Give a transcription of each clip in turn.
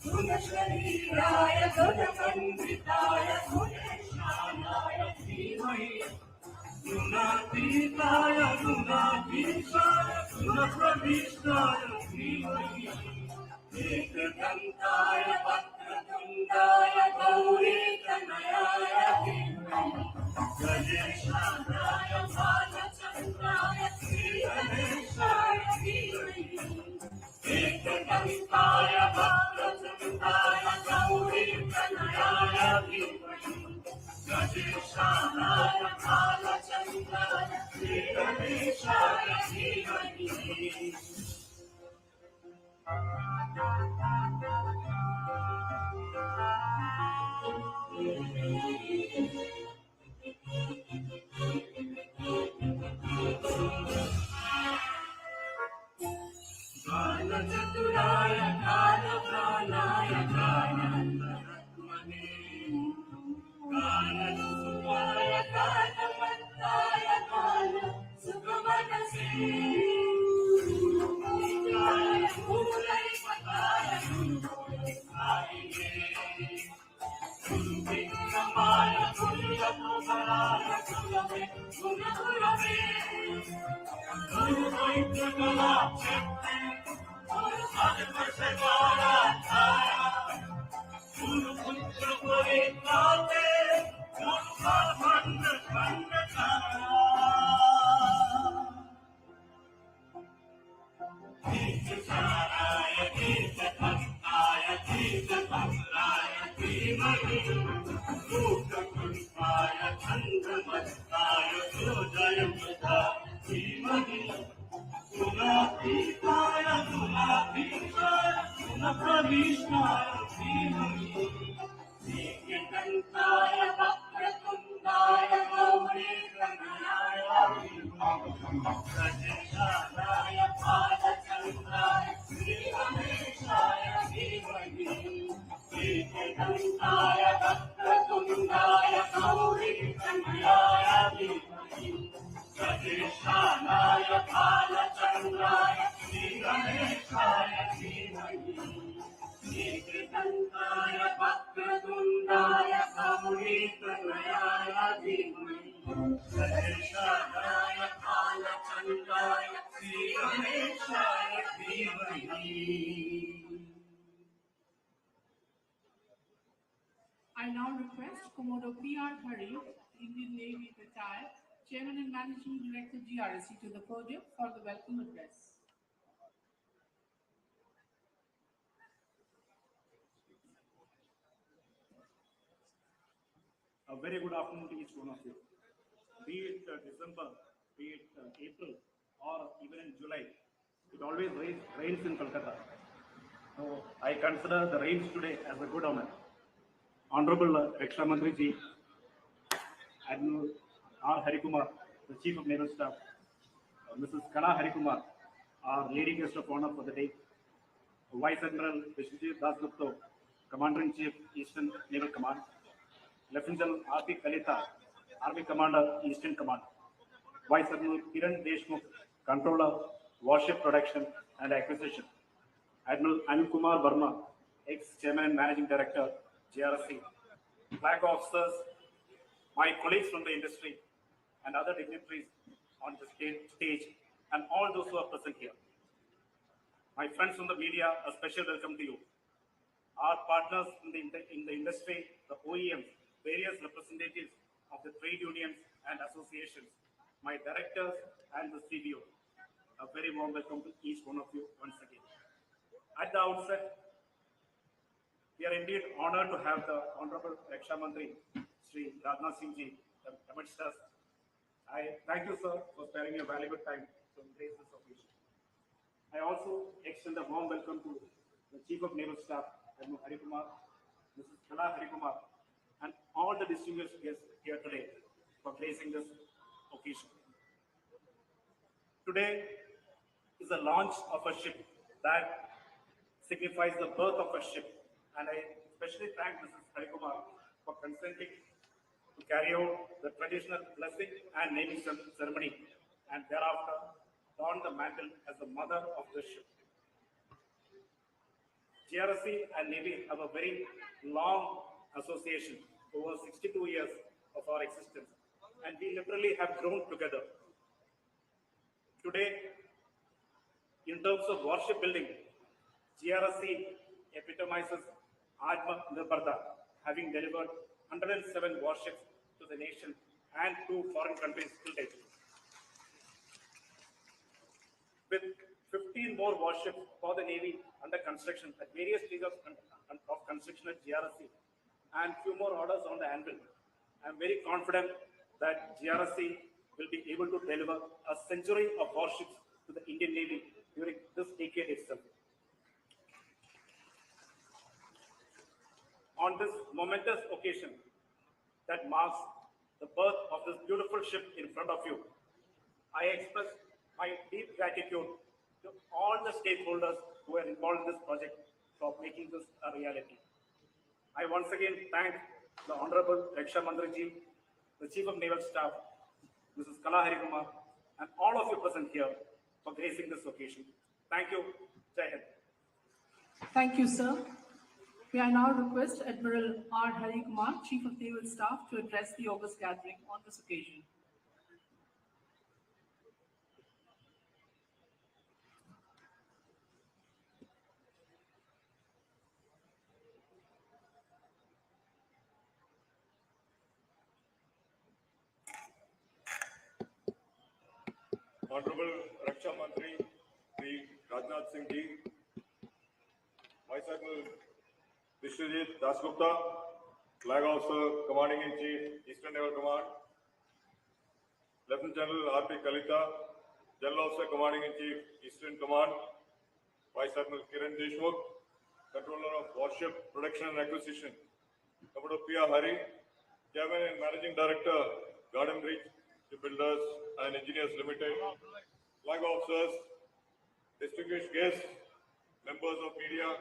गुणशरीराय गुणमण्डिताय गुणेशानाय धीमहि गुणातीताय गुणाधीशाय गुणप्रविष्टाय धीमहि एकदन्ताय वक्रतुण्डाय गौरीतनयाय धीमहि गणेशानाय भालचन्द्राय श्रीगणेशाय धीमहि एकदन्ताय वक्रतुण्डाय गौरीतनयाय धीमहि गणेशानाय भालचन्द्राय श्रीगणेशाय धीमहि गानचतुराय गानप्राणाय गानान्तरात्मने गानसुखाय गानमन्ताय गानसुखमनसे मूलैपताय मूलैकायिने गुरुविक्रमाय गुरुकुमाराय गुरवे गुरुगुरवे गुरुवैद्यकलाक्षेत्रे गुरुसर्वशकाराध्याय गुरुपुत्रपरित्राते कीर्तिसाराय कीर्तिभक्ताय कीर्तिभद्राय धीमहि लोककृपाय चन्द्रमस्ताय सूर्ययुधाय धीमहि गुणातीताय गुणाधीशाय गुणप्रविष्टाय धीमहि एकदन्ताय वक्रतुण्डाय गौरीतनयाय धीमहि गणेशानाय भालचन्द्राय श्रीगणेशाय धीमहि एकदन्ताय वक्रतुण्डाय गौरीतनयाय धीमहि गणेशानाय भालचन्द्राय श्रीगणेशाय धीमहि एकदन्ताय वक्रतुण्डाय गौरीतनयाय धीमहि गणेशानाय भालचन्द्राय श्रीगणेशाय धीमहि. I now request Commodore P.R. Hari, Indian Navy retired, Chairman and Managing Director GRSC, to the podium for the welcome address. A very good afternoon to each one of you. Be it December, be it April, or even in July, it always rains in Kolkata. So I consider the rains today as a good omen. Honorable Raksha Mantri Ji, Admiral R. Harikumar, the Chief of Naval Staff, Mrs. Kala Harikumar, our Lady Guest of Honor for the day, Vice Admiral Vishwajit Dasgupta, Commander-in-Chief, Eastern Naval Command, Lieutenant General R.P. Kalita, Army Commander, Eastern Command, Vice Admiral Kiran Deshmukh, Controller, Warship Production and Acquisition, Admiral Anil Kumar Verma, ex-Chairman and Managing Director, GRSC, flag officers, my colleagues from the industry, and other dignitaries on the stage, and all those who are present here. My friends from the media, a special welcome to you. Our partners in the industry, the OEMs, various representatives of the trade unions and associations, my directors and the CBO. A very warm welcome to each one of you once again. At the outset, We are indeed honored to have the Honorable Raksha Mantri, Shri Rajnath Singh ji, amidst us. I thank you, sir, for sparing your valuable time to embrace this occasion. I also extend a warm welcome to the Chief of Naval Staff, Admiral Hari Kumar, Mrs. Kala Hari Kumar, and all the distinguished guests here today for gracing this occasion. Today is the launch of a ship that signifies the birth of a ship, and I especially thank Mrs. Hari Kumar for consenting to carry out the traditional blessing and naming ceremony, and thereafter don the mantle as the mother of the ship. GRSC and Navy have a very long association, over 62 years of our existence, and we literally have grown together. Today, in terms of warship building, GRSC epitomizes Atmanirbharta, having delivered 107 warships to the nation and to foreign countries till date. With 15 more warships for the Navy under construction at various stages of construction at GRSC and few more orders on the anvil, I am very confident that GRSC will be able to deliver a century of warships to the Indian Navy during this decade itself. On this momentous occasion that marks the birth of this beautiful ship in front of you, I express my deep gratitude to all the stakeholders who were involved in this project for making this a reality. I once again thank the Honorable Raksha Mantri ji, the Chief of Naval Staff, Mrs. Kala Hari Kumar, and all of you present here for gracing this occasion. Thank you. Jai Hind. Thank you, sir. We I now request Admiral R. Hari Kumar, Chief of Naval Staff, to address the august gathering on this occasion. Honorable Raksha Mantri, Shri Rajnath Singh ji, Vice Admiral Vishwajit Dasgupta, Flag Officer Commanding in Chief, Eastern Naval Command, Lieutenant General R.P. Kalita, General Officer Commanding in Chief, Eastern Command, Vice Admiral Kiran Deshmukh, Controller of Warship Production and Acquisition, Commodore P.R. Hari, Chairman and Managing Director, Garden Reach Builders and Engineers Limited, flag officers, distinguished guests, members of media,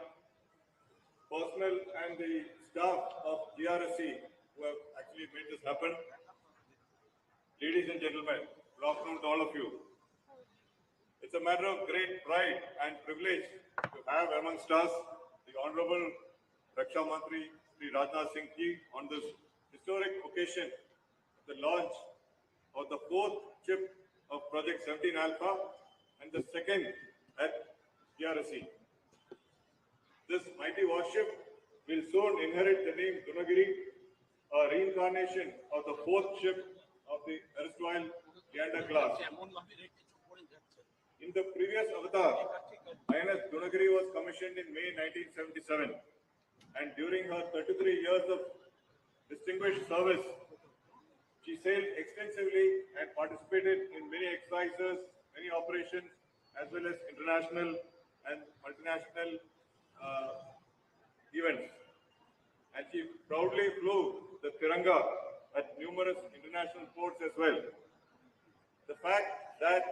personnel and the staff of GRSC who have actually made this happen. Ladies and gentlemen, good afternoon to all of you. It's a matter of great pride and privilege to have amongst us the Honorable Raksha Mantri Shri Rajnath Singh ji on this historic occasion, the launch of the fourth ship of Project 17 Alpha and the second at GRSC. This mighty warship will soon inherit the name Dunagiri, a reincarnation of the fourth ship of the erstwhile Shivalik-Class. In the previous avatar, INS Dunagiri was commissioned in May 1977, and during her 33 years of distinguished service, she sailed extensively and participated in many exercises, many operations, as well as international and multinational events. And she proudly flew the Tiranga at numerous international ports as well. The fact that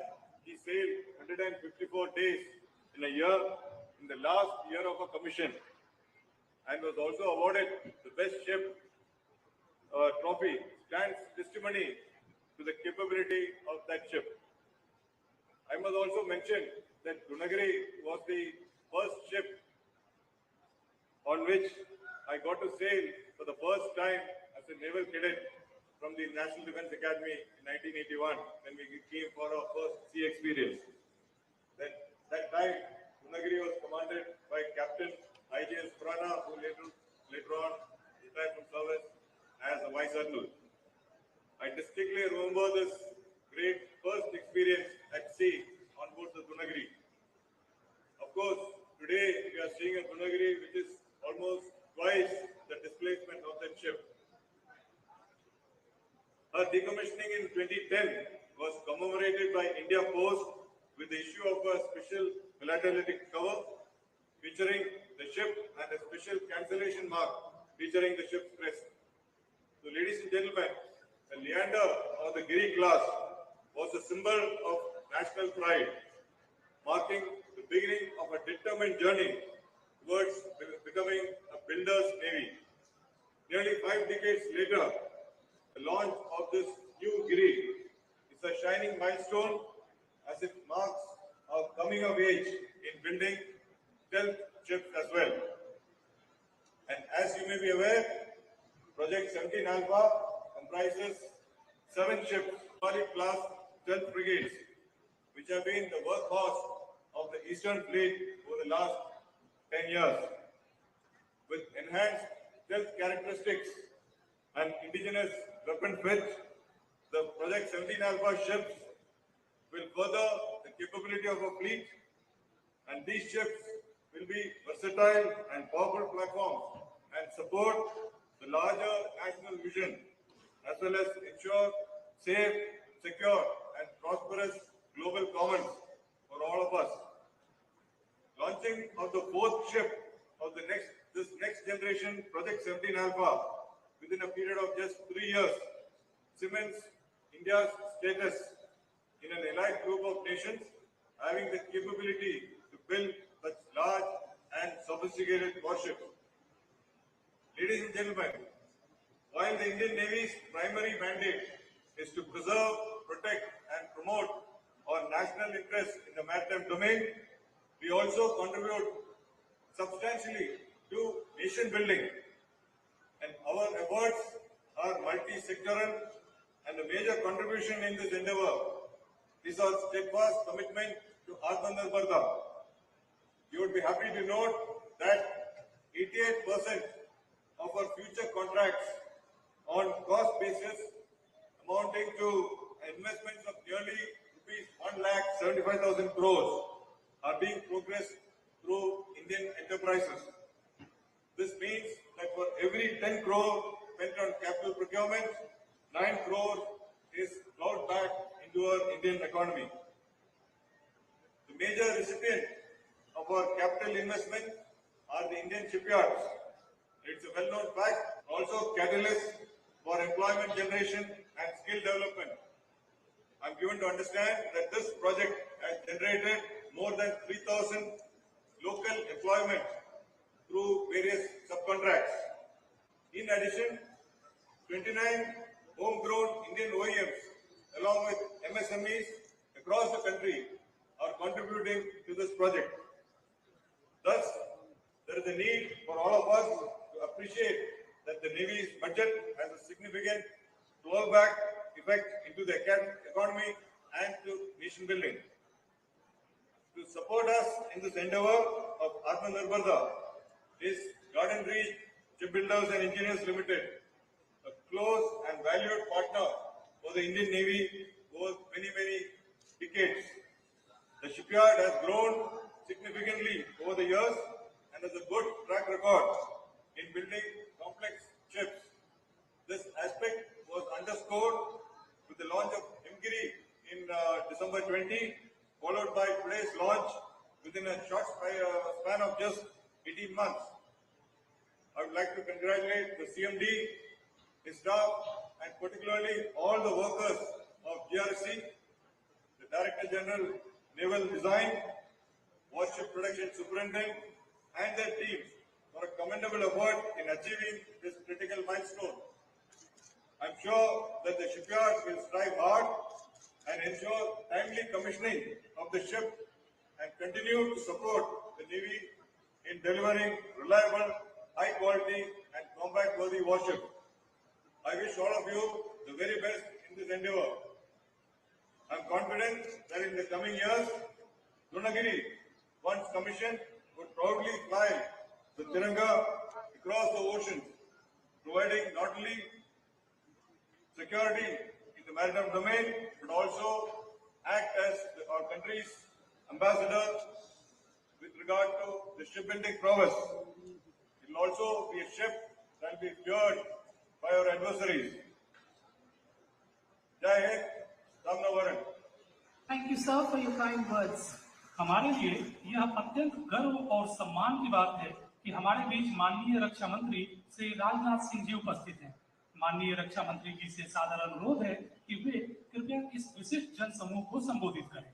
she sailed 154 days in a year, in the last year of her commission, and was also awarded the best ship trophy, stands testimony to the capability of that ship. I must also mention that Dunagiri was the first ship on which I got to sail for the first time as a naval cadet from the National Defence Academy in 1981 when we came for our first sea experience. That time, Dunagiri was commanded by Captain IGS Prana, who later on retired from service as a Vice Admiral. I distinctly remember this great first experience at sea on board the Dunagiri. Of course, today we are seeing a Dunagiri which is almost issue of a special philatelic cover featuring the ship and a special cancellation mark featuring the ship's crest. So, ladies and gentlemen, the Leander or the Giri class was a symbol of national pride, marking the beginning of a determined journey towards becoming a builder's navy. Nearly 5 decades later, the launch of this new Giri is a shining milestone as it marks our coming of age in building stealth ships as well. And as you may be aware, Project 17 Alpha comprises 7 ships, Shivalik-Class stealth frigates, which have been the workhorse of the Eastern Fleet over the last 10 years. With enhanced stealth characteristics and indigenous weapon fit, the Project 17 Alpha ships will further the capability of our fleet, and these ships will be versatile and powerful platforms and support the larger national vision, as well as ensure safe, secure and prosperous global commons for all of us. Launching of the 4th ship of this next generation Project 17 Alpha within a period of just 3 years cements India's status in an elite group of nations having the capability to build such large and sophisticated warships. Ladies and gentlemen, while the Indian Navy's primary mandate is to preserve, protect and promote our national interests in the maritime domain, we also contribute substantially to nation building, and our efforts are multi-sectoral, and a major contribution in this endeavor is our steadfast commitment to Atmanirbharta. You would be happy to note that 88% of our future contracts on cost basis amounting to investments of nearly rupees 1,75,000 crores are being progressed through Indian enterprises. This means that for every 10 crore spent on capital procurement, 9 crore is plowed back into our Indian economy. The major recipient of our capital investment are the Indian shipyards. It's a well-known fact, also catalyst for employment generation and skill development. I'm given to understand that this project has generated more than 3,000 local employment through various subcontracts. In addition, 29 homegrown Indian OEMs along with MSMEs across the country are contributing to this project. Thus, there is a need for all of us to appreciate that the Navy's budget has a significant blowback effect into the economy and to nation building. To support us in this endeavor of Atmanirbharta is Garden Reach Shipbuilders and Engineers Limited, a close and valued partner for the Indian Navy over many decades. The shipyard has grown significantly over the years and has a good track record in building complex ships. This aspect was underscored with the launch of MGiri in December 20, followed by today's launch within a short span of just 18 months. I would like to congratulate the CMD, his staff, and particularly all the workers of GRC, the Director General, Naval Design, Warship Production Superintendent, and their teams for a commendable effort in achieving this critical milestone. I'm sure that the shipyard will strive hard and ensure timely commissioning of the ship and continue to support the Navy in delivering reliable, high quality and combat-worthy warships. I wish all of you the very best in this endeavor. I'm confident that in the coming years, Dunagiri, once commissioned, would proudly fly the Tiranga across the ocean, providing not only security in the maritime domain, but also act as our country's ambassador with regard to the shipbuilding prowess. It will also be a ship that will be feared by our adversaries. Jai Hind, Ramnavaran. Thank you, sir, for your kind words. हमारे लिए यह अत्यंत गर्व और सम्मान की बात है कि हमारे बीच माननीय रक्षा मंत्री श्री राजनाथ सिंह जी उपस्थित हैं। माननीय रक्षा मंत्री जी से सादर अनुरोध है कि वे कृपया इस विशिष्ट जन समूह को संबोधित करें।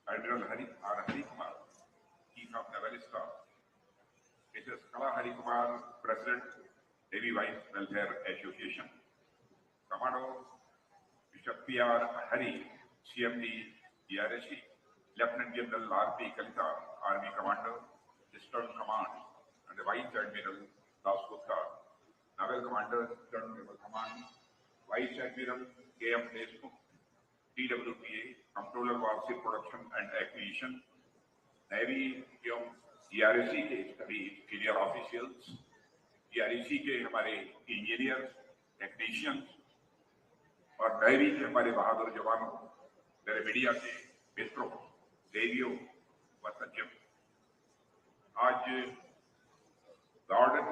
Admiral Hari Kumar, Chief of Naval Staff, Mrs. Kala Hari Kumar, President, Navy Vice Welfare Association, Commodore Mr. P.R. Hari, CMD, DRSC, Lieutenant General R.P. Kalita, Army Commander, Eastern Command, and the Vice Admiral Das Gupta, Naval Commander, Eastern Naval Command, Vice Admiral K.M. Deshmukh, TWPA, Comptroller Warship Production and Acquisition, Navy एवं DRSC के सभी senior officials, DRSC के हमारे engineers, technicians और navy के हमारे बहादुर जवानों, मेरे मीडिया के मित्रों, देवियों व सज्जनों, आज गॉर्डन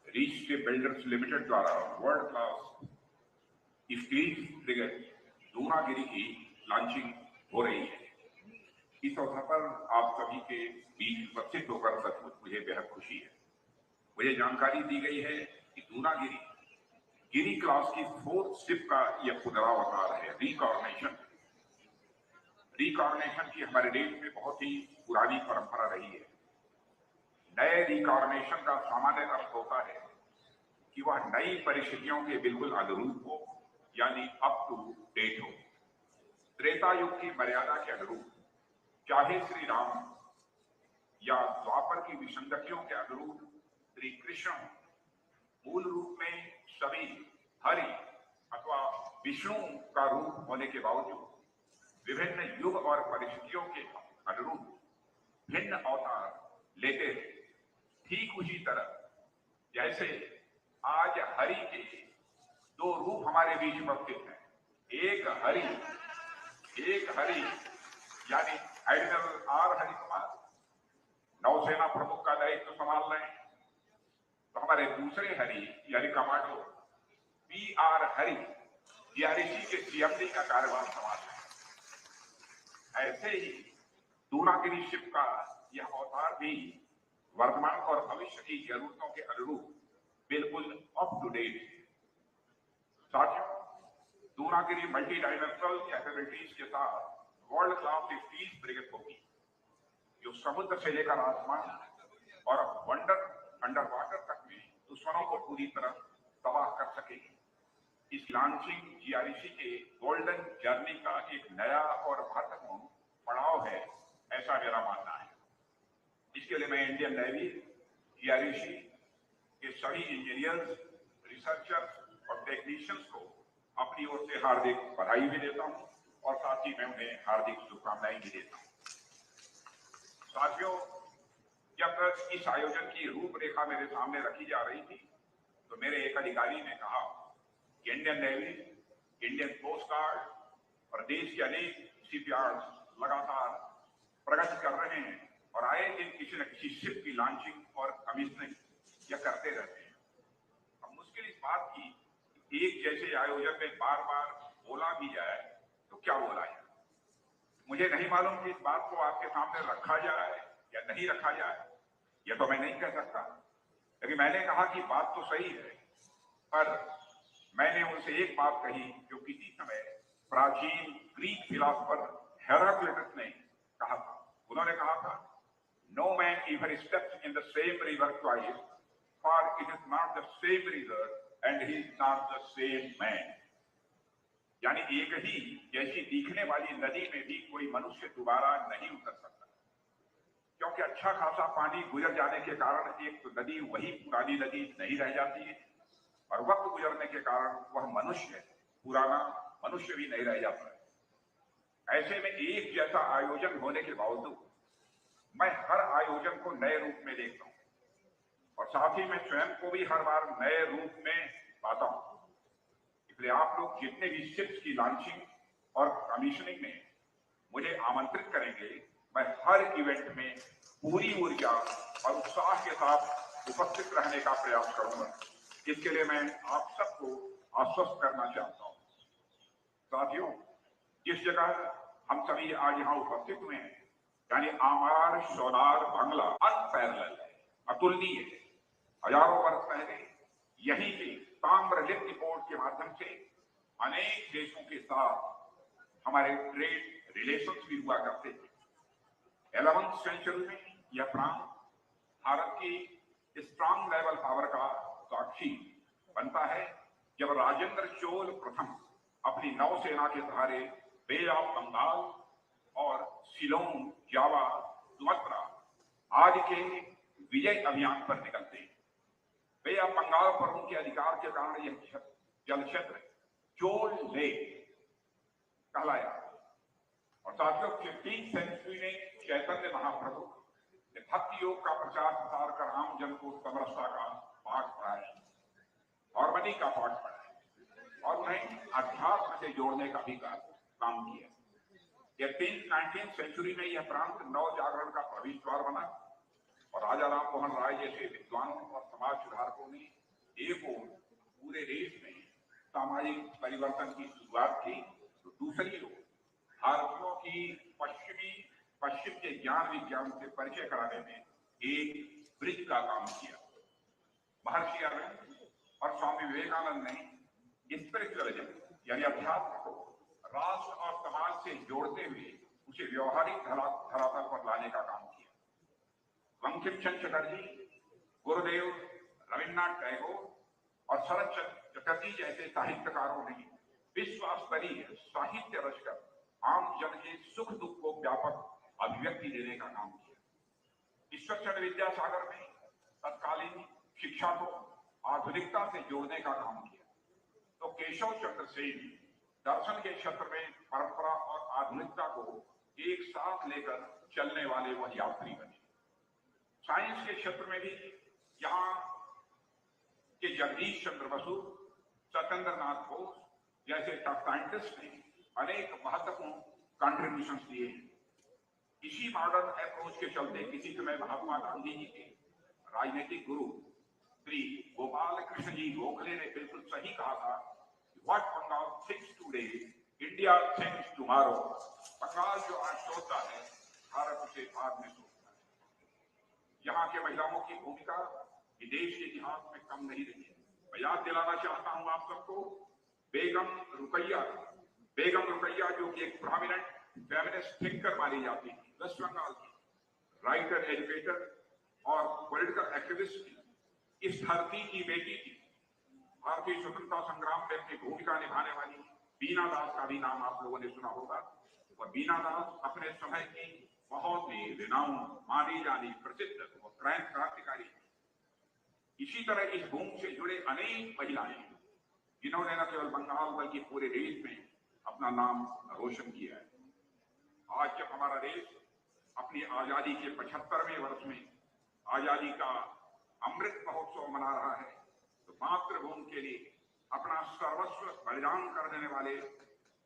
रीच के बिल्डर्स लिमिटेड द्वारा world class steel frigate Dunagiri की लॉन्चिंग हो रही है। इस अवसर पर आप सभी के बीच उपस्थित होकर सचमुच मुझे बेहद खुशी है। मुझे जानकारी दी गई है कि दूनागिरी गिरी क्लास की 4th शिप का यह पुनरावतार है। रिकॉर्नेशन की हमारे देश में बहुत ही पुरानी परंपरा रही है। नए रिकॉर्नेशन का सामान्य अर्थ होता है कि वह नई परिस्थितियों के बिल्कुल अनुरूप हो, यानी अप टू डेट हो। त्रेता युग की मर्यादा के अनुरूप, चाहे श्री राम या द्वापर की विसंगतियों के अनुरूप श्री कृष्ण मूल रूप में सभी हरि अथवा विष्णु का रूप होने के बावजूद विभिन्न युग और परिस्थितियों के अनुरूप भिन्न अवतार लेते हैं। ठीक उसी तरह जैसे आज हरि के 2 रूप हमारे बीच उपस्थित हैं। एक हरि यानी एडमिरल आर हरि कुमार नौसेना प्रमुख का दायित्व संभाल रहे हैं, तो हमारे दूसरे हरि यानी कमांडो P.R. हरि DRSC के CMD का कार्यभार संभाल रहे हैं। ऐसे ही दूनागिरी शिप का यह अवतार भी वर्तमान और भविष्य की जरूरतों के अनुरूप बिल्कुल अप टू डेट है। साथियों, दूनागिरी मल्टी डायमेंशनल कैपेबिलिटीज के साथ वर्ल्ड क्लास स्टील फ्रिगेट होगी, जो समुद्र से लेकर आसमान और अंडर वाटर तक में दुश्मनों को पूरी तरह तबाह कर सकेगी। इस लॉन्चिंग DRSC के गोल्डन जर्नी का एक नया और महत्वपूर्ण पड़ाव है, ऐसा मेरा मानना है। इसके लिए मैं इंडियन नेवी, DRSC के सभी इंजीनियर्स, रिसर्चर्स और टेक्नीशियंस को अपनी ओर से हार्दिक बधाई भी देता हूं और साथ ही मैं उन्हें हार्दिक शुभकामनाएं भी देता हूं। साथियों, जब इस आयोजन की रूपरेखा मेरे सामने रखी जा रही थी, तो मेरे एक अधिकारी ने कहा कि Indian Navy, Indian Coast Guard और देश के अनेक शिपयार्ड्स लगातार प्रगति कर रहे हैं और आए दिन किसी न किसी शिप की लॉन्चिंग और कमीशनिंग या करते रहते हैं। अब मुश्किल इस बात की एक जैसे आयोजन में बार बार बोला भी जाए तो क्या बोला जाए। मुझे नहीं मालूम कि इस बात को आपके सामने रखा जाए या नहीं रखा जाए, यह तो मैं नहीं कह सकता, लेकिन मैंने कहा कि बात तो सही है, पर मैंने उनसे एक बात कही जो किसी समय प्राचीन ग्रीक फिलॉसफर हेराक्लिटस ने कहा था। उन्होंने कहा था, no man ever steps in the same river twice, for it is not the same river and he is not the same man. यानी एक ही जैसी दिखने वाली नदी में भी कोई मनुष्य दोबारा नहीं उतर सकता, क्योंकि अच्छा खासा पानी गुजर जाने के कारण एक तो नदी वही पुरानी नदी नहीं रह जाती है, और वक्त गुजरने के कारण वह मनुष्य पुराना मनुष्य भी नहीं रह जाता है। ऐसे में एक जैसा आयोजन होने के बावजूद मैं हर आयोजन को नए रूप में देखता हूं और साथ ही मैं स्वयं को भी हर बार नए रूप में पाता हूं। इसलिए आप लोग जितने भी शिप्स की लॉन्चिंग और कमीशनिंग में मुझे आमंत्रित करेंगे, मैं हर इवेंट में पूरी ऊर्जा और उत्साह के साथ उपस्थित रहने का प्रयास करूंगा। इसके लिए मैं आप सबको आश्वस्त करना चाहता हूं। साथियों, जिस जगह हम सभी आज यहाँ उपस्थित हुए हैं, यानी आमार सोनार बांग्ला, अनपैरेलल है, अतुलनीय है। हजारों वर्ष पहले यहीं के ताम्रलिप्ति पोर्ट के माध्यम से अनेक देशों के साथ हमारे ट्रेड रिलेशंस भी हुआ करते थे। 11वीं सेंचुरी में यह प्रांत भारत की स्ट्रांग लेवल पावर का साक्षी बनता है, जब राजेंद्र चोल प्रथम अपनी नौसेना के सहारे बे ऑफ बंगाल और शिलोंग, जावा, सुमात्रा आदि के विजय अभियान पर निकलते हैं। बे ऑफ बंगाल पर उनके अधिकार के कारण यह जल क्षेत्र चोल लेक कहलाया। और साथियों, 15वीं सेंचुरी में चैतन्य महाप्रभु ने भक्ति योग का प्रचार प्रसार कर आम जन को समरसता का पाठ पढ़ाया, हार्मनी का पाठ पढ़ाया और उन्हें अध्यात्म से जोड़ने का भी काम किया। 19वीं सेंचुरी में यह प्रांत नव जागरण का प्रवेश द्वार बना और राजा राम मोहन राय जैसे विद्वानों और समाज सुधारकों ने एक ओर पूरे देश में सामाजिक परिवर्तन की शुरुआत की, तो दूसरी ओर भारतीयों की पश्चिम के ज्ञान विज्ञान से परिचय कराने में एक ब्रिज का काम किया। महर्षि अरविंद और स्वामी विवेकानंद ने स्पिरिचुअलिज्म यानी अध्यात्म को राष्ट्र और समाज से जोड़ते हुए उसे व्यवहारिक धरातल पर लाने का काम किया। बंकिम चंद्र चटर्जी, गुरुदेव रविन्द्रनाथ टैगोर और शरद चटर्जी जैसे साहित्यकारों ने विश्व स्तरीय साहित्य रचकर आम जन के सुख दुख को व्यापक अभिव्यक्ति देने का काम किया। ईश्वरचंद्र विद्यासागर ने तत्कालीन शिक्षा को आधुनिकता से जोड़ने का काम किया, तो केशव चंद्र सेन दर्शन के क्षेत्र में परंपरा और आधुनिकता को एक साथ लेकर चलने वाले वह यात्री बने। साइंस के क्षेत्र में भी यहाँ के जगदीश चंद्र बसु, सत्येंद्र नाथ बोस जैसे साइंटिस्ट ने अनेक महत्वपूर्ण कंट्रीब्यूशंस दिए हैं। इसी मॉडर्न अप्रोच के चलते किसी समय महात्मा गांधी जी के राजनीतिक गुरु श्री गोपाल कृष्ण जी गोखले ने बिल्कुल सही कहा था, what Bengal thinks today, India thinks tomorrow. Bengal जो आज सोचता है, भारत उसे बाद में सोचता है। यहाँ के महिलाओं की भूमिका विदेश के इतिहास में कम नहीं रही है। मैं याद दिलाना चाहता हूँ आप सबको बेगम रुकैया जो कि एक प्रोमिनेंट फेमिनिस्ट थिंकर मानी जाती है, वेस्ट बंगाल की राइटर, एजुकेटर और पॉलिटिकल एक्टिविस्ट थी। इस धरती की बेटी थी। भारतीय स्वतंत्रता संग्राम में अपनी भूमिका निभाने वाली बीना दास का भी नाम आप लोगों ने सुना होगा। और बीना दास अपने समय की बहुत ही रिनाउंड, मानी जानी, प्रसिद्ध और क्रांतिकारी। इसी तरह इस भूमि से जुड़े अनेक महिलाएं जिन्होंने न केवल बंगाल बल्कि पूरे देश में अपना नाम रोशन किया है। आज जब हमारा देश अपनी आजादी के 75वें वर्ष में आजादी का अमृत महोत्सव मना रहा है, तो मातृभूमि के लिए अपना सर्वस्व बलिदान कर देने वाले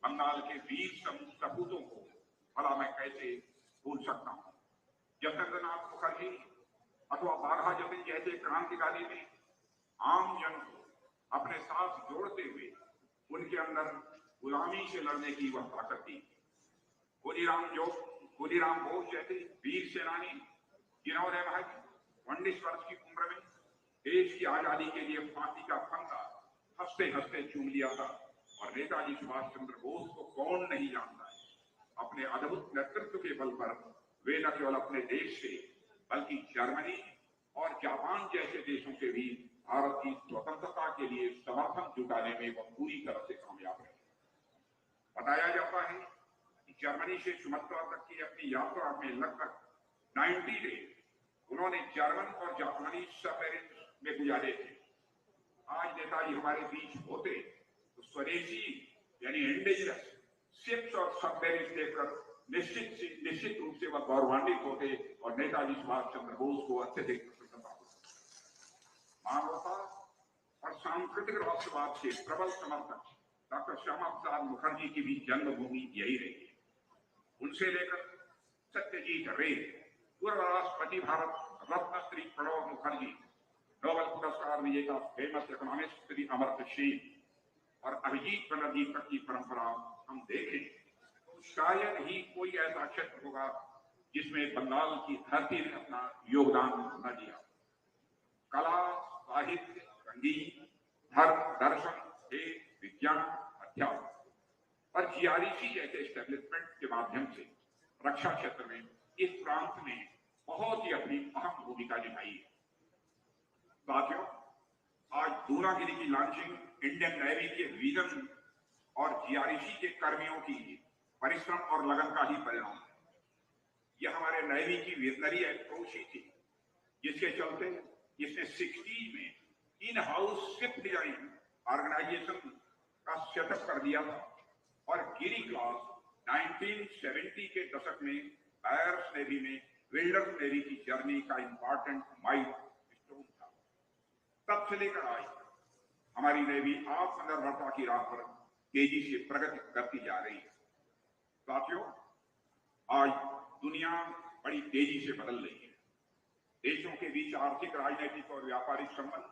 बंगाल के वीर सपूतों को भला मैं कैसे भूल सकता हूँ। जतिन्द्र नाथ मुखर्जी अथवा बाघा जतिन जैसे क्रांतिकारी ने आम जन को अपने साथ जोड़ते हुए उनके अंदर गुलामी से लड़ने की वह ताकत थी। खुदीराम बोस जैसे वीर सेनानी जिन्होंने महज 19 वर्ष की उम्र में देश की आजादी के लिए फांसी का फंदा हंसते हंसते चूम लिया था। और नेताजी सुभाष चंद्र बोस को कौन नहीं जानता है। अपने अद्भुत नेतृत्व के बल पर वे न केवल अपने देश से बल्कि जर्मनी और जापान जैसे देशों से भी भारत की स्वतंत्रता के लिए समर्थन जुटाने में वह पूरी तरह से कामयाब रहे। बताया जाता है कि जर्मनी से सुमात्रा तक की अपनी यात्रा में लगभग 90 डेज उन्होंने जर्मन और जापानी सबमरीन में गुजारे थे। आज नेताजी हमारे बीच होते तो स्वदेशी यानी इंडिजिनस शिप्स और सबमरीन देखकर निश्चित रूप से वह गौरवान्वित होते और नेताजी सुभाष चंद्र बोस को अत्यधिक प्रसन्नता होती। मानवता और सांस्कृतिक राष्ट्रवाद के प्रबल समर्थक डॉक्टर श्यामा प्रसाद मुखर्जी की भी जन्मभूमि यही रही है। उनसे लेकर सत्यजीत रे, पूर्व राष्ट्रपति भारत रत्न श्री प्रणब मुखर्जी, नोबेल पुरस्कार विजेता फेमस इकोनॉमिस्ट श्री अमर्त्य सेन और अभिजीत बनर्जी तक की परंपरा हम देखें तो शायद ही कोई ऐसा क्षेत्र होगा जिसमें बंगाल की धरती ने अपना योगदान न दिया। कला, साहित्य, संगीत, धर्म, दर्शन, खेल, विज्ञान, अध्यात्म और जीआरईसी जैसे एस्टेब्लिशमेंट के माध्यम से रक्षा क्षेत्र में इस प्रांत ने बहुत ही अपनी अहम भूमिका निभाई है। साथियों, आज दूनागिरी की लॉन्चिंग इंडियन नेवी के विजन और जीआरईसी के कर्मियों की परिश्रम और लगन का ही परिणाम है। यह हमारे नेवी की विजनरी अप्रोच ही थी, जिसके चलते इसने 60 में in house ship design organisation का सेटअप कर दिया था और गिरी क्लास 1970 के दशक में बायर्स नेवी में विल्डर्स नेवी की जर्नी का इंपॉर्टेंट माइलस्टोन था। तब से लेकर आज हमारी नेवी आत्मनिर्भरता की राह पर तेजी से प्रगति करती जा रही है। साथियों, आज दुनिया बड़ी तेजी से बदल रही है। देशों के बीच आर्थिक, राजनीतिक और व्यापारिक संबंध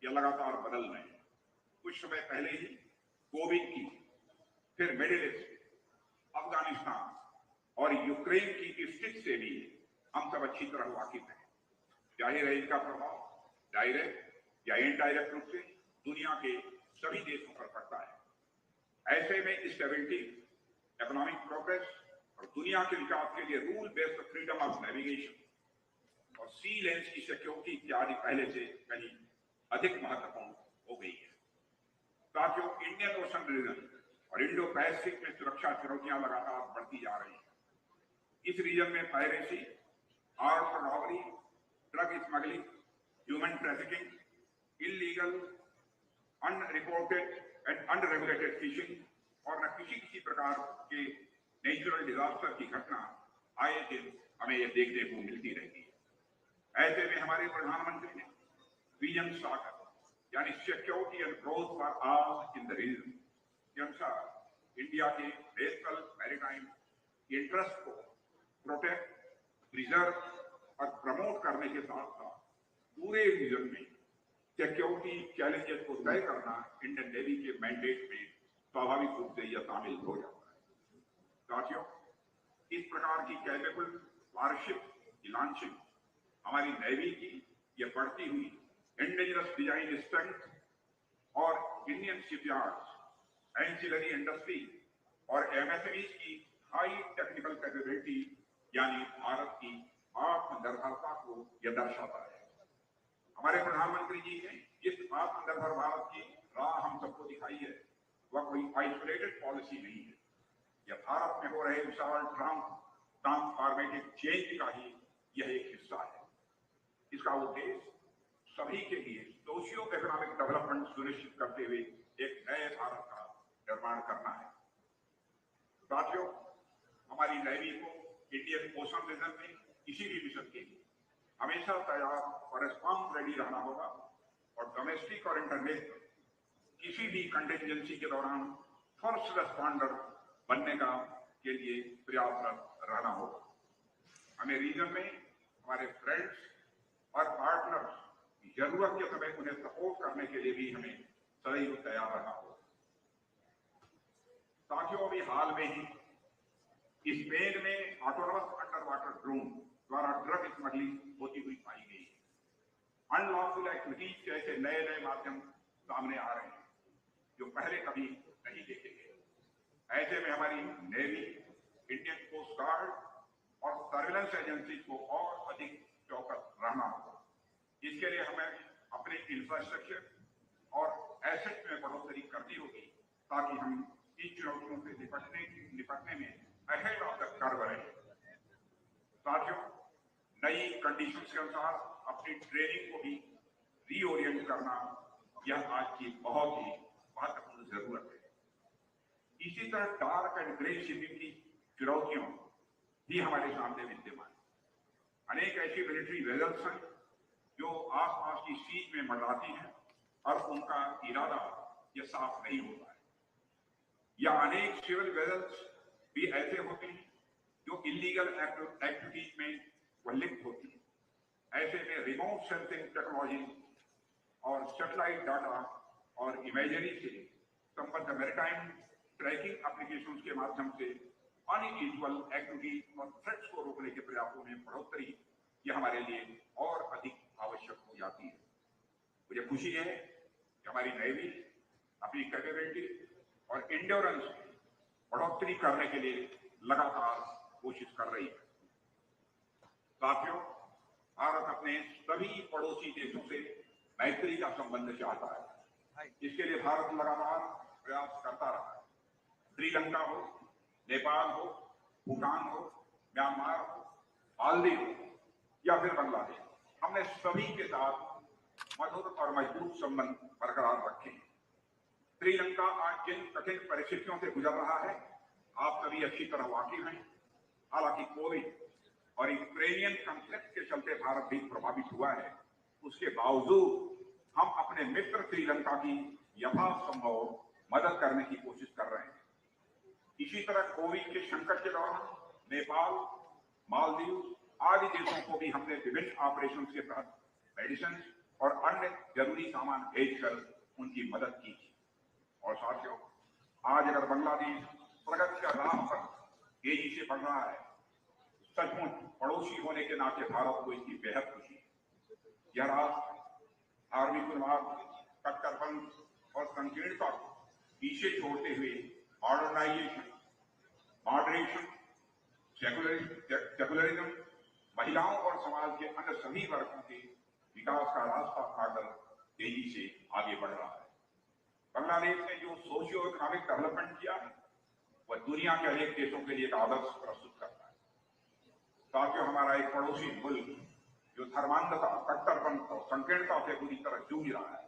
ये लगातार बदल रहे हैं। कुछ समय पहले ही कोविड की, फिर मिडिल ईस्ट, अफगानिस्तान और यूक्रेन की स्थिति से भी हम सब अच्छी तरह वाकिफ हैं। जाहिर है इनका प्रभाव डायरेक्ट या इनडायरेक्ट रूप से दुनिया के सभी देशों पर पड़ता है। ऐसे में स्टेबिलिटी, इकोनॉमिक प्रोग्रेस और दुनिया के विकास के लिए rule based freedom of navigation और सी लेन्स की सिक्योरिटी इत्यादि पहले से कहीं अधिक महत्वपूर्ण हो गई है। साथियों, इंडियन ओशन रीजन और इंडो पैसिफिक में सुरक्षा चुनौतियां लगातार बढ़ती जा रही हैं। इस रीजन में piracy, armed robbery, drug smuggling, human trafficking, illegal, unreported and unregulated fishing और न किसी प्रकार के नेचुरल डिजास्टर की घटना आए दिन हमें यह देखने को मिलती रहती है। ऐसे में हमारे प्रधानमंत्री ने विजन सागर यानी security and growth for all in the region के अनुसार इंडिया के नेशनल मैरीटाइम इंटरेस्ट को प्रोटेक्ट, प्रिजर्व और प्रमोट करने के साथ साथ पूरे रीजन में सिक्योरिटी चैलेंजेस को तय करना इंडियन नेवी के मैंडेट में स्वाभाविक रूप से यह शामिल हो जाता है। साथियों, इस प्रकार की कैपेबल वारशिप की लॉन्चिंग हमारी नेवी की यह बढ़ती हुई इंडिजिनस डिजाइन स्ट्रेंथ और इंडियन शिपयार्ड्स, एंसिलरी इंडस्ट्री और एमएसएमईज की हाई टेक्निकल कैपेबिलिटी यानी भारत की आत्मनिर्भरता को यह दर्शाता है। हमारे प्रधानमंत्री जी ने जिस आत्मनिर्भर भारत की राह हम सबको दिखाई है वह कोई आइसोलेटेड पॉलिसी नहीं है। यह भारत में हो रहे विशाल ट्रांसफॉर्मेटिव चेंज का ही यह एक हिस्सा है। इसका उद्देश्य सभी के लिए सोशियो इकोनॉमिक डेवलपमेंट सुनिश्चित करते हुए एक नए भारत का निर्माण करना है। साथियों, हमारी नेवी को इंडियन ओशन रीजन में किसी भी मिशन के लिए हमेशा तैयार और रिस्पॉन्स रेडी रहना होगा और डोमेस्टिक और इंटरनेशनल किसी भी कंटिजेंसी के दौरान फर्स्ट रेस्पॉन्डर बनने का के लिए प्रयासरत रहना होगा। हमें रीजन में हमारे फ्रेंड्स और पार्टनर्स की जरूरत के समय उन्हें सपोर्ट करने के लिए भी हमें सदैव तैयार रहना होगा। साथियों, अभी हाल में ही स्पेन में ऑटोनमस अंडर वाटर ड्रोन द्वारा ड्रग स्मगलिंग होती हुई पाई गई है। अनलॉफुल एक्टिविटीज के ऐसे नए नए माध्यम सामने आ रहे हैं जो पहले कभी नहीं देखे गए। ऐसे में हमारी नेवी, इंडियन कोस्ट गार्ड और सर्विलेंस एजेंसी को और अधिक चौकस रहना होगा। इसके लिए हमें अपने इंफ्रास्ट्रक्चर और एसेट में बढ़ोतरी करनी होगी ताकि हम इन चुनौतियों से निपटने में अहेड ऑफ द कर्व रहे। साथियों, नई कंडीशंस के अनुसार अपनी ट्रेनिंग को भी रीओरिएंट करना यह आज की बहुत ही महत्वपूर्ण जरूरत है। इसी तरह डार्क एंड ग्रे शिपिंग की चुनौतियों भी हमारे सामने विद्यमान है। अनेक ऐसी मिलिट्री वेजल्स हैं जो आसपास की सीज में मंडराती हैं और उनका इरादा यह साफ नहीं होता है। या अनेक सिविल वेजल्स भी ऐसे होते हैं जो इलीगल एक्टिविटीज में वह लिप्त होती है। ऐसे में रिमोट सेंसिंग टेक्नोलॉजी और सैटेलाइट डाटा और इमेजरी से संबद्ध मैरीटाइम ट्रैकिंग एप्लीकेशंस के माध्यम से अनयूजुअल एक्टिविटीज और थ्रेट्स को रोकने के प्रयासों में बढ़ोतरी यह हमारे लिए और अधिक आवश्यक हो जाती है। मुझे खुशी है कि हमारी नेवी अपनी कैपेबिलिटी और इंड्योरेंस में बढ़ोतरी करने के लिए लगातार कोशिश कर रही है। साथियों, भारत अपने सभी पड़ोसी देशों से मैत्री का संबंध चाहता है। इसके लिए भारत लगातार प्रयास करता रहा है। श्रीलंका हो, नेपाल हो, भूटान हो, म्यांमार हो, मालदीव हो या फिर बांग्लादेश, हमने सभी के साथ मधुर और मजबूत संबंध बरकरार रखे हैं। श्रीलंका आज जिन कठिन परिस्थितियों से गुजर रहा है, आप सभी अच्छी तरह वाकिफ हैं। हालांकि कोविड और यूक्रेनियन कॉन्फ्लिक्ट के चलते भारत भी प्रभावित हुआ है। उसके बावजूद हम अपने मित्र श्रीलंका की यथासंभव मदद करने की कोशिश कर रहे हैं। इसी तरह कोविड के संकट के दौरान नेपाल, मालदीव आदि देशों को भी हमने विभिन्न ऑपरेशन के तहत मेडिसिन और अन्य जरूरी सामान भेजकर उनकी मदद की। और साथियों, आज अगर बांग्लादेश प्रगति का राह पर तेजी से बढ़ रहा है, सचमुच पड़ोसी होने के नाते भारत को इसकी बेहद खुशी है। यह राष्ट्र धार्मिक उन्माद, कट्टरपंथ और संकीर्णता को पीछे छोड़ते हुए मॉडर्नाइजेशन, मॉडरेशन, सेकुलरिज्म, महिलाओं और समाज के अन्य सभी वर्गों के विकास का रास्ता उठाकर तेजी से आगे बढ़ रहा है। बांग्लादेश ने जो सोशियो इकोनॉमिक डेवलपमेंट किया है, वह दुनिया के अनेक देशों के लिए एक आदर्श प्रस्तुत करता है। साथियों, हमारा एक पड़ोसी मुल्क जो धर्मांधता, कट्टरपंथ और संकीर्णता से पूरी तरह जूझ रहा है,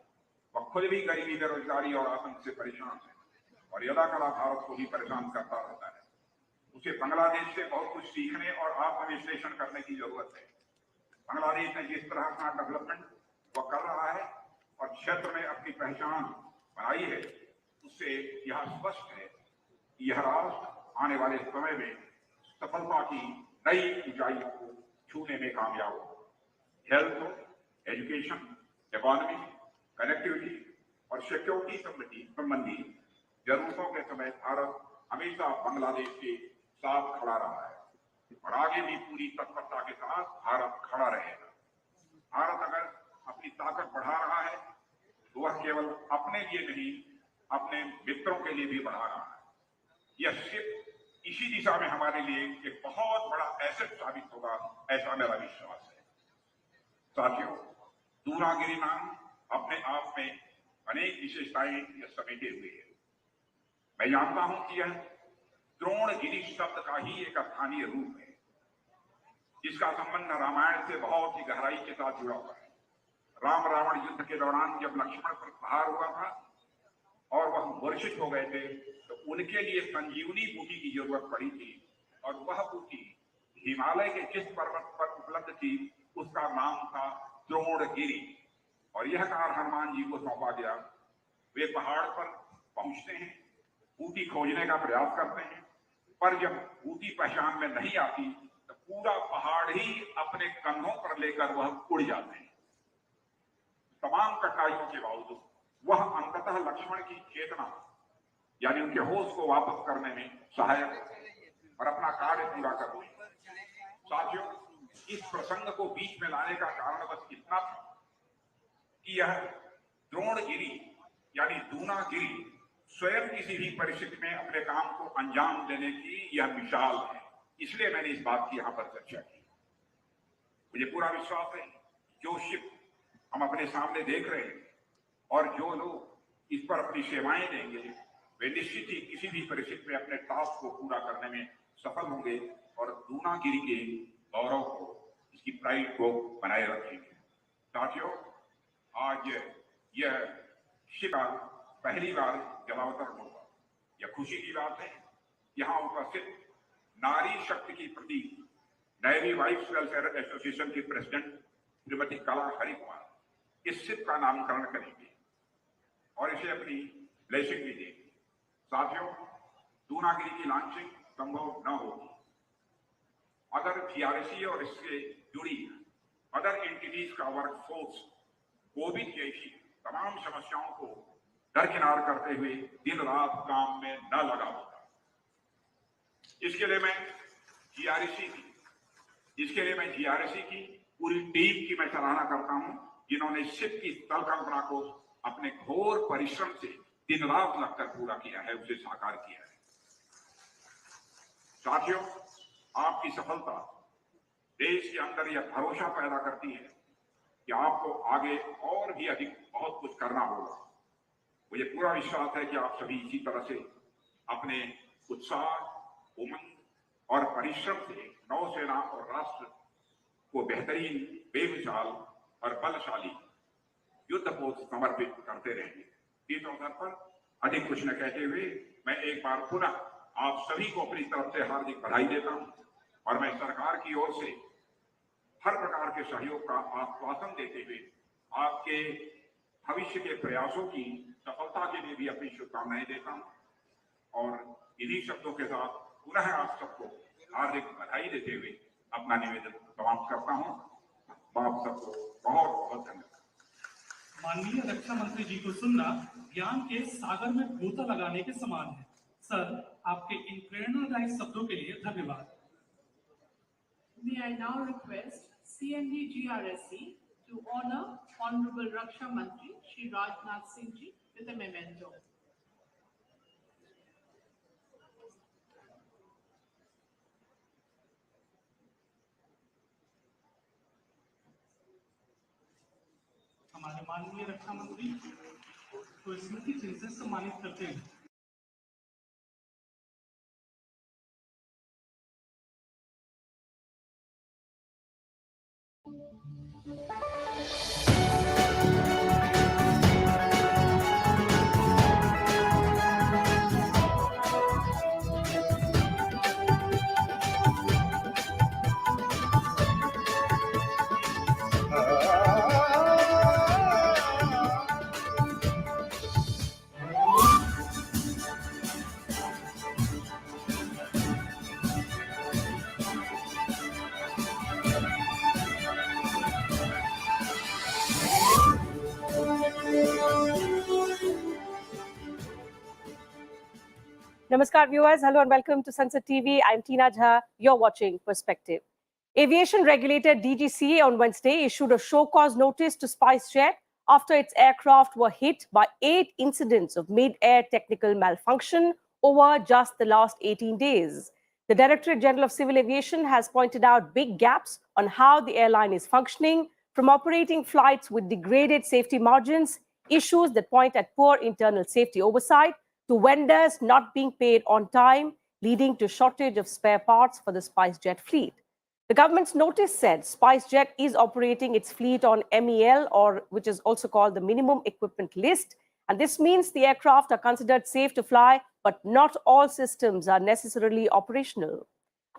वह खुद भी गरीबी, बेरोजगारी और आतंक से परेशान है और यदाकदा भारत को भी परेशान करता रहता है। उसे बांग्लादेश से बहुत कुछ सीखने और आत्मविश्लेषण करने की जरूरत है। बांग्लादेश ने जिस तरह का डेवलपमेंट वह कर रहा है और क्षेत्र में अपनी पहचान बनाई है, उससे यह स्पष्ट है कि यह राष्ट्र आने वाले समय में सफलता की नई ऊंचाइयों को छूने में कामयाब हो। हेल्थ हो, एजुकेशन, इकोनॉमी, कनेक्टिविटी और सिक्योरिटी संबंधी जरूरतों के समय भारत हमेशा बांग्लादेश के साथ खड़ा रहा है और आगे भी पूरी तत्परता के साथ भारत खड़ा रहेगा। भारत अगर अपनी ताकत बढ़ा रहा है तो वह केवल अपने लिए नहीं, अपने मित्रों के लिए भी बढ़ा रहा है। यह सिर्फ इसी दिशा में हमारे लिए एक बहुत बड़ा एसेट साबित होगा, ऐसा मेरा विश्वास है। साथियों, दूनागिरी नाम अपने आप में अनेक विशेषताएं समेटे हुए है। मैं जानता हूं कि यह द्रोणगिरी शब्द का ही एक स्थानीय रूप है, जिसका संबंध रामायण से बहुत ही गहराई के साथ जुड़ा हुआ है। राम रावण युद्ध के दौरान जब लक्ष्मण पर प्रहार हुआ था और वह मूर्छित हो गए थे, तो उनके लिए संजीवनी बूटी की जरूरत पड़ी थी और वह बूटी हिमालय के जिस पर्वत पर उपलब्ध थी उसका नाम था द्रोणगिरी और यह कार्य हनुमान जी को सौंपा गया। वे पहाड़ पर पहुंचते हैं, बूटी खोजने का प्रयास करते हैं, पर जब बूटी पहचान में नहीं आती तो पूरा पहाड़ ही अपने कंधों पर लेकर वह उड़ जाते हैं। तमाम कठिनाइयों के बावजूद वह अंततः लक्ष्मण की चेतना यानी उनके होश को वापस करने में सहायक और अपना कार्य पूरा करते हैं। साथियों, इस प्रसंग को बीच में लाने का कारण बस इतना था कि यह द्रोणगिरी यानी दूनागिरी स्वयं किसी भी परिस्थिति में अपने काम को अंजाम देने की यह मिसाल है। इसलिए मैंने इस बात की यहां पर चर्चा की। मुझे पूरा विश्वास है जो शिप हम अपने सामने देख रहे हैं और जो लोग इस पर अपनी सेवाएं देंगे, वे निश्चित ही किसी भी परिस्थिति में अपने टास्क को पूरा करने में सफल होंगे और दूनागिरी के गौरव को, इसकी प्राइड को बनाए रखेंगे। साथियों, आज यह शिप पहली बार जलावतरण होगा। यह खुशी की बात है। यहाँ उपस्थित नारी शक्ति की प्रतीक नेवी वाइफ्स वेलफेयर एसोसिएशन की प्रेसिडेंट श्रीमती कला हरि कुमार इस शिप का नामकरण करेंगे और इसे अपनी ब्लेसिंग भी देंगे। साथियों, दूनागिरी की लॉन्चिंग संभव न होगी। अदर जीआरसी और इससे जुड़ी अदर एंटिटीज का वर्कफोर्स कोविड जैसी तमाम समस्याओं को दरकिनार करते हुए दिन रात काम में न लगा होता। इसके लिए मैं जीआरसी की पूरी टीम की मैं सराहना करता हूं, जिन्होंने शिप की परिकल्पना को अपने घोर परिश्रम से दिन रात लगकर पूरा किया है, उसे साकार किया है। साथियों, आपकी सफलता देश के अंदर यह भरोसा पैदा करती है कि आपको आगे और भी अधिक बहुत कुछ करना होगा। मुझे पूरा विश्वास है कि आप सभी इसी तरह से अपने उत्साह, उमंग और परिश्रम से नौसेना और राष्ट्र को बेहतरीन, बेमिसाल और बलशाली युद्ध को समर्पित करते रहेंगे। इस अवसर पर अधिक कुछ न कहते हुए मैं एक बार पुनः आप सभी को अपनी तरफ से हार्दिक बधाई देता हूं और मैं सरकार की ओर से हर प्रकार के सहयोग का आश्वासन देते हुए आपके भविष्य के प्रयासों की सफलता के लिए भी अपनी शुभकामनाएं देता हूं और इन्हीं शब्दों के साथ पुनः आप सबको हार्दिक बधाई देते हुए अपना निवेदन समाप्त करता हूं। आप सबको बहुत बहुत धन्यवाद। माननीय रक्षा मंत्री जी को सुनना ज्ञान के सागर में गोता लगाने के समान है। सर, आपके इन प्रेरणादायी शब्दों के लिए धन्यवाद। May I now request CMD GRSC to honor Honorable Raksha Mantri Shri Rajnath Singh ji with a memento. हमारे माननीय रक्षा मंत्री को स्मृति चिन्ह से सम्मानित करते हैं। Namaskar viewers, hello and welcome to Sunset TV. I'm Tina Jha, you're watching Perspective. Aviation regulator DGCA on Wednesday issued a show cause notice to SpiceJet after its aircraft were hit by 8 incidents of mid-air technical malfunction over just the last 18 days. The Directorate General of Civil Aviation has pointed out big gaps on how the airline is functioning, from operating flights with degraded safety margins, issues that point at poor internal safety oversight, to vendors not being paid on time, leading to shortage of spare parts for the SpiceJet fleet. The government's notice said SpiceJet is operating its fleet on MEL, or which is also called the minimum equipment list, and this means the aircraft are considered safe to fly, but not all systems are necessarily operational.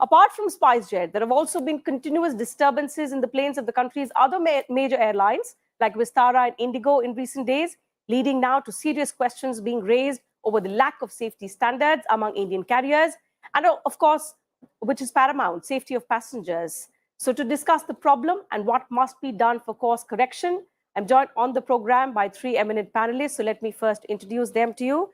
Apart from SpiceJet, there have also been continuous disturbances in the planes of the country's other major airlines, like Vistara and Indigo in recent days, leading now to serious questions being raised over the lack of safety standards among Indian carriers, and of course, which is paramount, safety of passengers. So to discuss the problem and what must be done for course correction, I'm joined on the program by 3 eminent panelists. So let me first introduce them to you.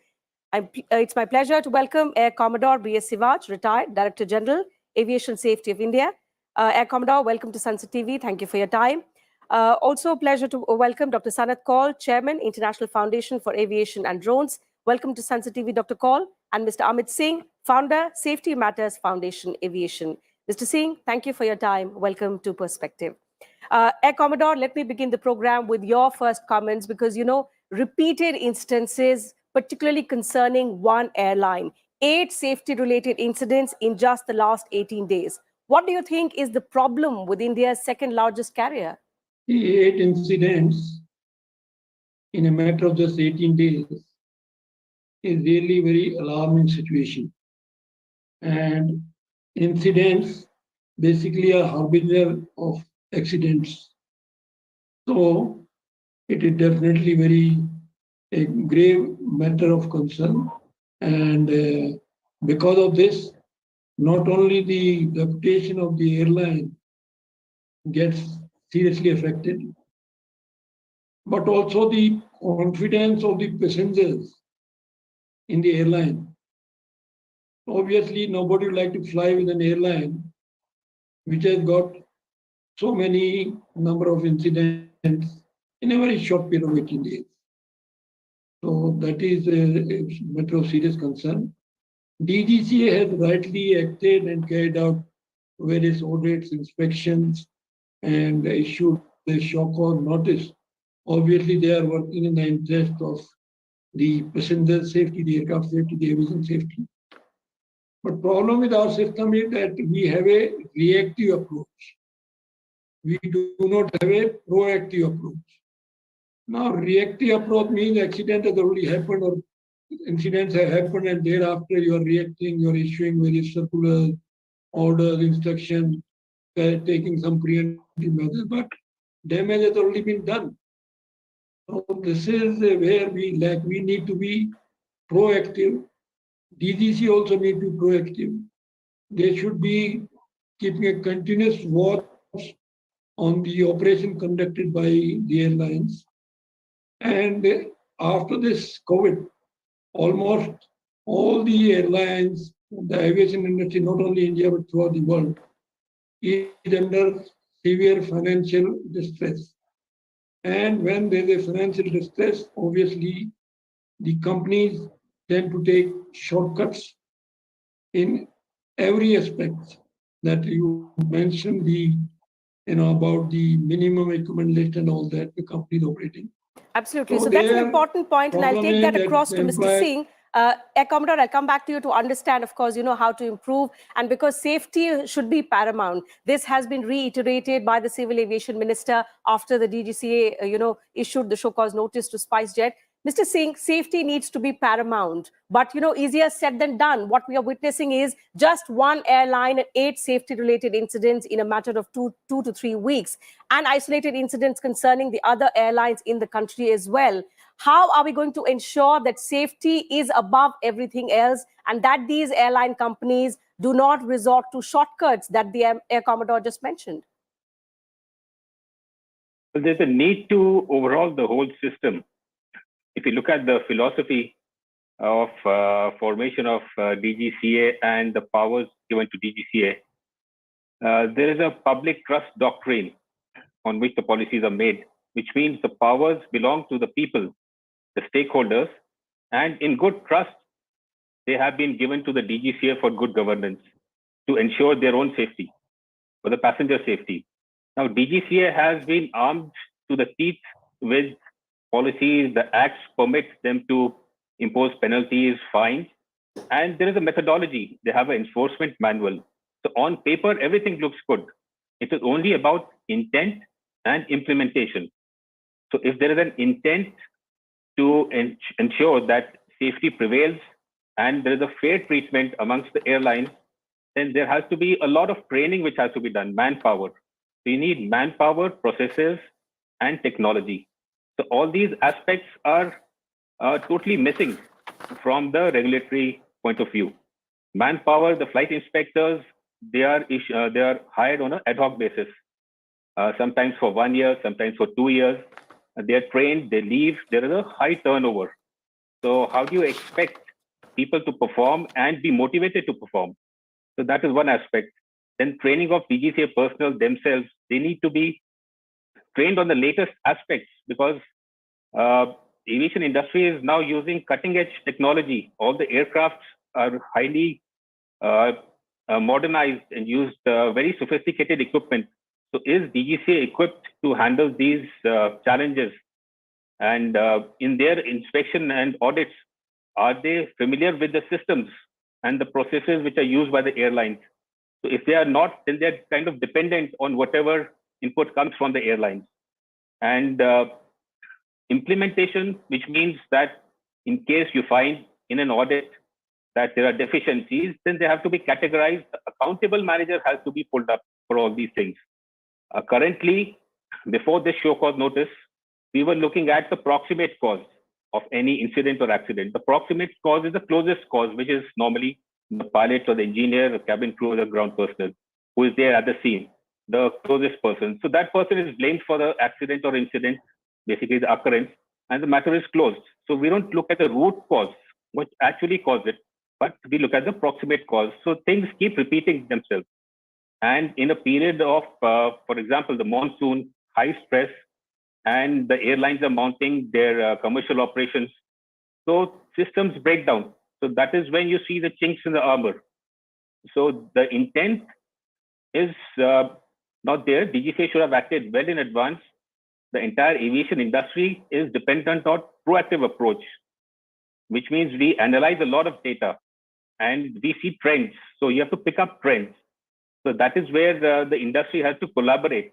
It's my pleasure to welcome Air Commodore B.S. Sivaj, retired Director General, Aviation Safety of India. Air Commodore, welcome to Sunset TV. Thank you for your time. Also a pleasure to welcome Dr. Sanath Kaul, Chairman, International Foundation for Aviation and Drones. Welcome to Sunset TV, Dr. Kaul, and Mr. Amit Singh, Founder, Safety Matters Foundation Aviation. Mr. Singh, thank you for your time. Welcome to Perspective. Air Commodore, let me begin the program with your first comments, because, you know, repeated instances, particularly concerning one airline, 8 safety-related incidents in just the last 18 days. What do you think is the problem with India's second largest carrier? The 8 incidents in a matter of just 18 days is really very alarming situation. And incidents basically are harbinger of accidents. So it is definitely very a grave matter of concern. And Because of this, not only the reputation of the airline gets seriously affected, but also the confidence of the passengers in the airline. Obviously, nobody would like to fly with an airline which has got so many number of incidents in a very short period of 18 days. So that is a matter of serious concern. DGCA has rightly acted and carried out various audits, inspections, and issued the shock cause notice. Obviously, they are working in the interest of the passenger safety, the aircraft safety, the aviation safety. But problem with our system is that we have a reactive approach. We do not have a proactive approach. Now, reactive approach means accident has already happened or incidents have happened, and thereafter you are reacting, you are issuing various circulars, orders, instructions, taking some preemptive measures, but damage has already been done. So this is where we lack. We need to be proactive. DGC also need to be proactive. They should be keeping a continuous watch on the operation conducted by the airlines. And after this COVID, almost all the airlines, the aviation industry, not only India but throughout the world, is under severe financial distress. And when there is a financial distress, obviously the companies tend to take shortcuts in every aspect that you mentioned, about the minimum equipment list and all that the company is operating. Absolutely. So that's an important point, and I'll take that across to Mr. Singh. Air Commodore, I'll come back to you to understand, of course, how to improve. And because safety should be paramount, this has been reiterated by the Civil Aviation Minister after the DGCA, issued the show cause notice to SpiceJet. Mr. Singh, safety needs to be paramount. But, easier said than done. What we are witnessing is just one airline and 8 safety-related incidents in a matter of 2 to 3 weeks, and isolated incidents concerning the other airlines in the country as well. How are we going to ensure that safety is above everything else and that these airline companies do not resort to shortcuts that the Air Commodore just mentioned? Well, there's a need to overhaul the whole system. If you look at the philosophy of formation of DGCA and the powers given to DGCA, there is a public trust doctrine on which the policies are made, which means the powers belong to the people, the stakeholders, and in good trust, they have been given to the DGCA for good governance to ensure their own safety, for the passenger safety. Now, DGCA has been armed to the teeth with policies. The acts permit them to impose penalties, fines, and there is a methodology. They have an enforcement manual. So on paper, everything looks good. It is only about intent and implementation. So if there is an intent to ensure that safety prevails and there is a fair treatment amongst the airlines, then there has to be a lot of training which has to be done, manpower. We need manpower, processes, and technology. So all these aspects are totally missing from the regulatory point of view. Manpower, the flight inspectors, they are hired on an ad hoc basis, sometimes for 1 year, sometimes for 2 years. They are trained, they leave, there is a high turnover. So how do you expect people to perform and be motivated to perform? So that is one aspect. Then training of DGCA personnel themselves, they need to be trained on the latest aspects because the aviation industry is now using cutting edge technology. All the aircrafts are highly modernized and used very sophisticated equipment. So is DGCA equipped to handle these challenges? And in their inspection and audits, are they familiar with the systems and the processes which are used by the airlines? So if they are not, then they're kind of dependent on whatever input comes from the airlines. And implementation, which means that in case you find in an audit that there are deficiencies, then they have to be categorized. The accountable manager has to be pulled up for all these things. Currently, before this show cause notice, we were looking at the proximate cause of any incident or accident. The proximate cause is the closest cause, which is normally the pilot or the engineer, the cabin crew, or the ground personnel who is there at the scene, the closest person. So that person is blamed for the accident or incident, basically the occurrence, and the matter is closed. So we don't look at the root cause, what actually caused it, but we look at the proximate cause. So things keep repeating themselves. And in a period of, for example, the monsoon, high stress, and the airlines are mounting their commercial operations, so systems break down. So that is when you see the chinks in the armor. So the intent is not there. DGCA should have acted well in advance. The entire aviation industry is dependent on proactive approach, which means we analyze a lot of data and we see trends. So you have to pick up trends. So that is where the industry has to collaborate.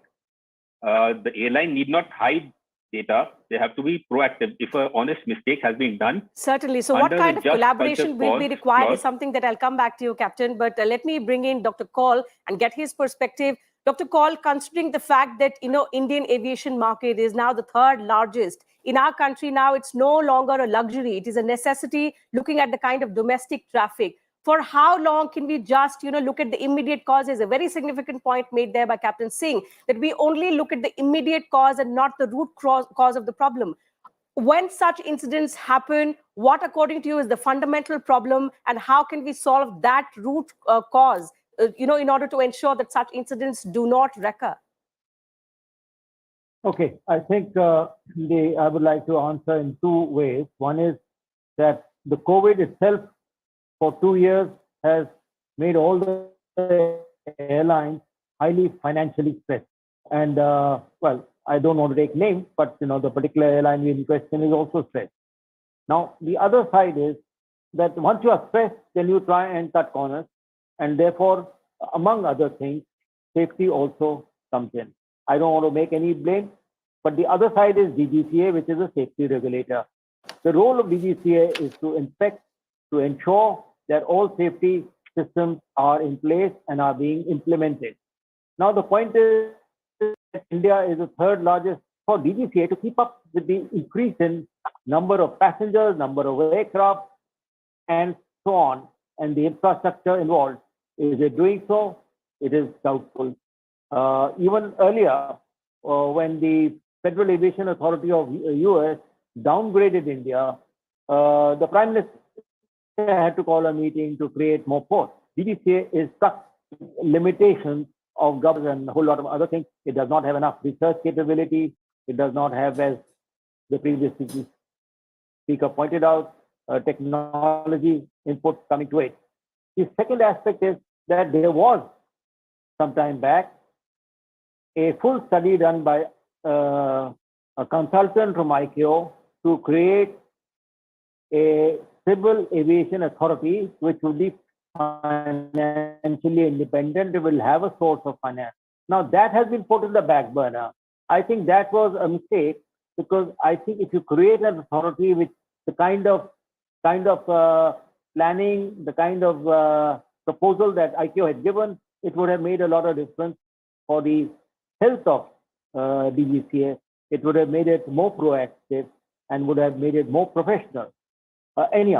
The airline need not hide data. They have to be proactive if an honest mistake has been done. Certainly. So what kind of collaboration will be required is something that I'll come back to you, Captain. But let me bring in Dr. Kaul and get his perspective. Dr. Kaul, considering the fact that, Indian aviation market is now the third largest in our country now, it's no longer a luxury. It is a necessity looking at the kind of domestic traffic. For how long can we just, look at the immediate causes? A very significant point made there by Captain Singh, that we only look at the immediate cause and not the root cause of the problem. When such incidents happen, what, according to you, is the fundamental problem, and how can we solve that root cause, in order to ensure that such incidents do not recur? Okay, I think I would like to answer in two ways. One is that the COVID itself for 2 years has made all the airlines highly financially stressed. And well, I don't want to take names, but the particular airline in question is also stressed. Now, the other side is that once you are stressed, then you try and cut corners. And therefore, among other things, safety also comes in. I don't want to make any blame, but the other side is DGCA, which is a safety regulator. The role of DGCA is to inspect, to ensure that all safety systems are in place and are being implemented. Now, the point is that India is the third largest. For DGCA to keep up with the increase in number of passengers, number of aircraft, and so on, and the infrastructure involved. Is it doing so? It is doubtful. Even earlier, when the Federal Aviation Authority of US downgraded India, the Prime Minister had to call a meeting to create more posts. DGCA is stuck limitations of government and a whole lot of other things. It does not have enough research capability. It does not have, as the previous speaker pointed out, technology input coming to it. The second aspect is that there was some time back a full study done by a consultant from ICAO to create a civil aviation authority which will be financially independent. It will have a source of finance. Now that has been put in the back burner. I think that was a mistake, because I think if you create an authority with the kind of planning, the kind of proposal that ICAO had given, it would have made a lot of difference for the health of DGCA. It would have made it more proactive and would have made it more professional. Anyhow,